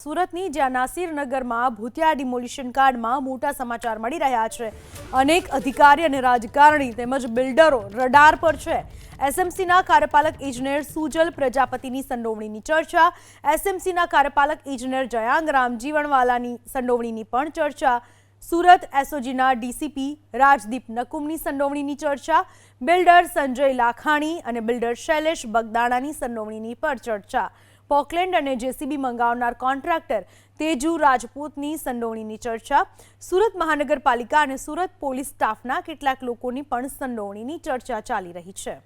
સુરતની જ્યાં નાસિરનગરમાં ભૂતિયા ડિમોલિશન કાંડમાં મોટા સમાચાર મળી રહ્યા છે। અનેક અધિકારી અને રાજકારણી તેમજ બિલ્ડરો રડાર પર છે। એસએમસીના કાર્યપાલક ઇજનેર સુજલ પ્રજાપતિની સંડોવણીની ચર્ચા, એસએમસીના કાર્યપાલક ઇજનેર જયાંગ રામજીવણવાલાની સંડોવણીની પણ ચર્ચા, સુરત એસઓજીના ડીસીપી રાજદીપ નકુમની સંડોવણીની ચર્ચા, બિલ્ડર સંજય લાખાણી અને બિલ્ડર શૈલેષ બગદાણાની સંડોવણીની પણ ચર્ચા, પોકલેન્ડ અને જેસીબી મંગાવનાર કોન્ટ્રાક્ટર તેજુ રાજપૂતની સંડોવણીની ચર્ચા, સુરત મહાનગરપાલિકા અને સુરત પોલીસ સ્ટાફના કેટલાક લોકોની પણ સંડોવણીની ચર્ચા ચાલી રહી છે।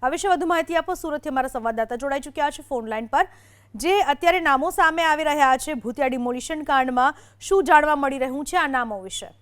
આ વિશે વધુ માહિતી આપો સુરતથી અમારા સંવાદદાતા જોડાઈ ચૂક્યા છે ફોન લાઈન પર। જે અત્યારે નામો સામે આવી રહ્યા છે ભૂતિયા ડિમોલિશન કાંડમાં, શું જાણવા મળી રહ્યું છે આ નામો વિશે?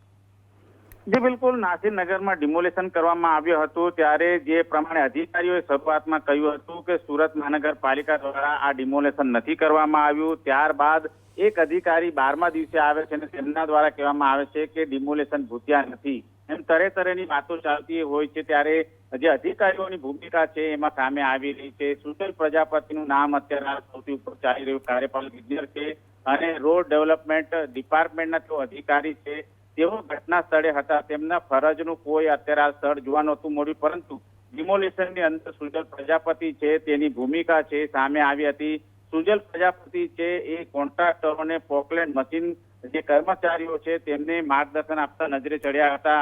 જી બિલકુલ, નાસિરનગરમાં ડિમોલેશન કરવામાં આવ્યું હતું ત્યારે જે પ્રમાણે અધિકારીઓએ શરૂઆતમાં કહ્યું હતું કે સુરત મહાનગરપાલિકા દ્વારા આ ડિમોલેશન નથી કરવામાં આવ્યું, ત્યારબાદ એક અધિકારી 12મા દિવસે આવે છે અને તેમના દ્વારા કહેવામાં આવે છે કે ડિમોલેશન ભૂતિયા નથી, એમ તરેતરેની વાતો ચાલતી હોય છે। ત્યારે જે અધિકારીઓની ભૂમિકા છે એમાં સામે આવી રહી છે। સુજલ પ્રજાપતિનું નામ અત્યારે સૌથી ઉપર ચાલી રહ્યું કાર્યપાલક ઇજનેર છે અને રોડ ડેવલપમેન્ટ ડિપાર્ટમેન્ટના તેઓ અધિકારી છે। તેઓ ઘટના સ્થળે હતા, તેમના ફરજનું કોઈ અત્યારે આ સ્થળ જોવા નહોતું મળ્યું, પરંતુ ડિમોલિશનની અંદર સુજલ પ્રજાપતિ છે તેની ભૂમિકા છે સામે આવી હતી। સુજલ પ્રજાપતિ છે એ કોન્ટ્રાક્ટરોને પોકલેન્ડ મશીન જે કર્મચારીઓ છે તેમને માર્ગદર્શન આપતા નજરે ચડ્યા હતા।